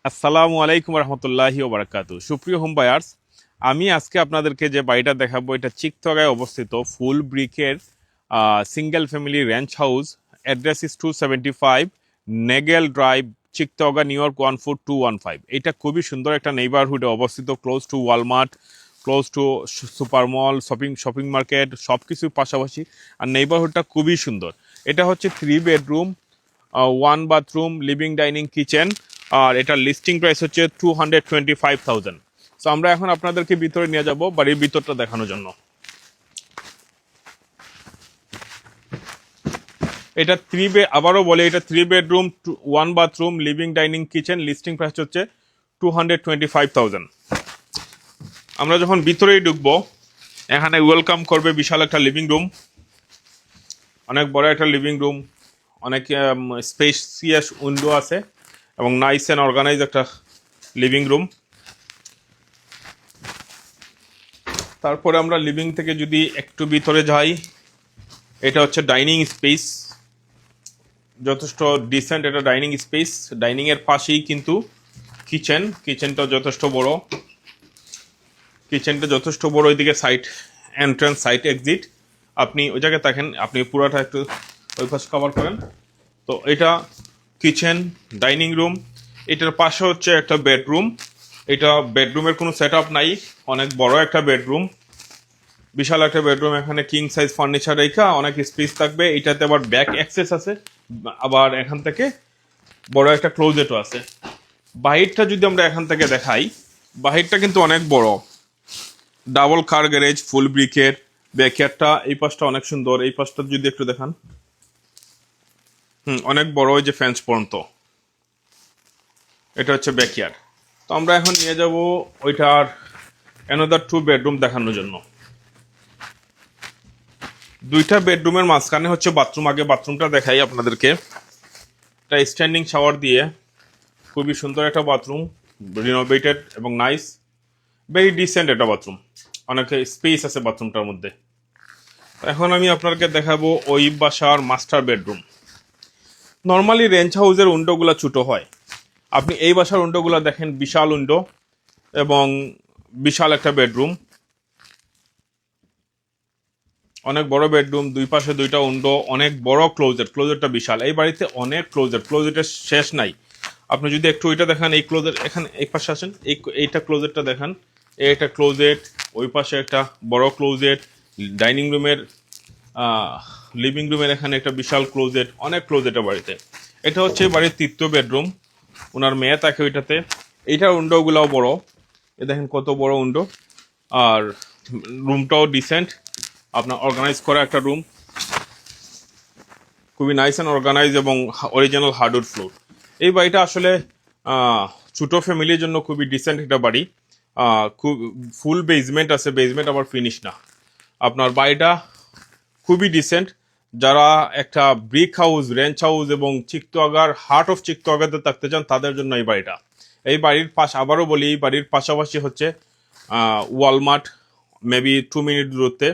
আসসালামু আলাইকুম রহমতুল্লাহি ওবরাকাতু। সুপ্রিয় হোম বায়ার্স, আমি আজকে আপনাদেরকে যে বাড়িটা দেখাবো এটা চিকতগায় অবস্থিত ফুল ব্রিকের single family ranch house. Address is 275 Nagel drive, Cheektowaga, New York 14215। এটা খুবই সুন্দর একটা নেইবারহুডে অবস্থিত, close to Walmart, close to super mall, shopping market, সব কিছুর পাশাপাশি। আর নেইবারহুডটা খুবই সুন্দর। এটা হচ্ছে 3 bedroom, 1 bathroom, living dining kitchen. আর এটার লিস্টিং প্রাইস হচ্ছে 225,000। সো আমরা এখন আপনাদেরকে ভিতরে নিয়ে যাব বাড়ির ভিতরটা দেখানোর জন্য। এটা আবারও বলে, এটা 3 bedroom, 1 bathroom, living dining kitchen, listing price হচ্ছে 225,000। আমরা যখন ভিতরেই ঢুকবো, এখানে ওয়েলকাম করবে বিশাল একটা লিভিং রুম, অনেক বড় একটা লিভিং রুম, অনেক স্পেসিয়াস উইন্ডো আছে এবং নাইস অ্যান্ড অর্গানাইজ একটা লিভিং রুম। তারপরে আমরা লিভিং থেকে যদি একটু ভিতরে যাই, এটা হচ্ছে ডাইনিং স্পেস, যথেষ্ট ডিসেন্ট এটা ডাইনিং স্পেস। ডাইনিং এর পাশেই কিন্তু কিচেনটা যথেষ্ট বড়, ওইদিকে সাইড এন্ট্রান্স, সাইড এক্সিট। আপনি ওই জায়গায় দেখেন, আপনি পুরোটা একটু ওই পাশে কভার করেন। তো এটা কিচেন, ডাইনিং রুম, এটার পাশে হচ্ছে একটা বেডরুম। এটা বেডরুমের কোনো সেট আপ নাই, অনেক বড় একটা বেডরুম, বিশাল একটা বেডরুম। এখানে কিং সাইজ ফার্নিচার রেখা অনেক স্পেস থাকবে। এটাতে আবার ব্যাক অ্যাক্সেস আছে, আবার এখান থেকে বড় একটা ক্লোজেটও আছে। বাহিরটা যদি আমরা এখান থেকে দেখাই, বাহিরটা কিন্তু অনেক বড়, ডাবল কার গ্যারেজ, ফুল ব্রিকের। ব্যাকয়ার্ডটা এই পাশটা অনেক সুন্দর, এই পাশটা যদি একটু দেখান, অনেক বড়, ওই যে ফেন্স পর্যন্ত। এটা হচ্ছে ব্যাকয়ার্ড। তো আমরা এখন নিয়ে যাব ওইটার অ্যানাদার 2 বেডরুম দেখানোর জন্য। 2টা বেডরুমের মাঝখানে হচ্ছে বাথরুম। আগে বাথরুমটা দেখাই আপনাদেরকে। একটা স্ট্যান্ডিং শাওয়ার দিয়ে খুবই সুন্দর একটা বাথরুম, রিনোভেটেড এবং নাইস, ভেরি ডিসেন্ট একটা বাথরুম, অনেক স্পেস আছে বাথরুমটার মধ্যে। এখন আমি আপনাকে দেখাবো ওই বাসার মাস্টার বেডরুম। নর্মালি রেঞ্চ হাউসের উইন্ডোগুলো ছোটো হয়, আপনি এই বাসার উইন্ডোগুলো দেখেন, বিশাল উইন্ডো এবং বিশাল একটা বেডরুম, অনেক বড় বেডরুম, দুই পাশে 2টা উইন্ডো, অনেক বড় ক্লোজেটটা বিশাল। এই বাড়িতে অনেক ক্লোজেটের শেষ নাই। আপনি যদি একটু ওইটা দেখান, এই ক্লোজেট, এখানে এই পাশে আসেন, এইটা ক্লোজেটটা দেখান, এইটা ক্লোজেট, ওই পাশে একটা বড় ক্লোজেট, ডাইনিং রুমের, লিভিং রুমের এখানে একটা বিশাল ক্লোজেট, অনেক ক্লোজেটের বাড়িতে। এটা হচ্ছে বাড়ির 3য় বেডরুম, ওনার মেয়ে থাকে ওইটাতে। এইটার উইন্ডোগুলোও বড়, এ দেখেন কত বড় উইন্ডো। আর রুমটাও ডিসেন্ট, আপনার অর্গানাইজ করা একটা রুম, খুবই নাইস অ্যান্ড অর্গানাইজ এবং অরিজিনাল হার্ডউড ফ্লোর। এই বাড়িটা আসলে ছোটো ফ্যামিলির জন্য খুবই ডিসেন্ট একটা বাড়ি। খুব ফুল বেসমেন্ট আছে, বেসমেন্ট আবার ফিনিশ না। আপনার বাড়িটা খুবই ডিসেন্ট। যারা একটা ব্রিক হাউস, রেঞ্চ হাউস এবং চিকতগার হার্ট অফ চিকতগাতে থাকতে চান, তাদের জন্য এই বাড়িটা। এই বাড়ির আবারও বলি, এই বাড়ির পাশাপাশি হচ্ছে ওয়ালমার্ট, মেবি 2 মিনিট দূরত্বে।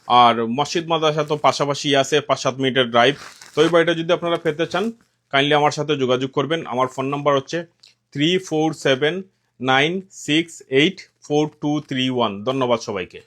আর মসজিদ মাদ্রাসা তো পাশাপাশি আছে, 5-7 মিনিটের ড্রাইভ। তো এই বাড়িটা যদি আপনারা পেতে চান, কাইন্ডলি আমার সাথে যোগাযোগ করবেন। আমার ফোন নাম্বার হচ্ছে 3479684231। ধন্যবাদ সবাইকে।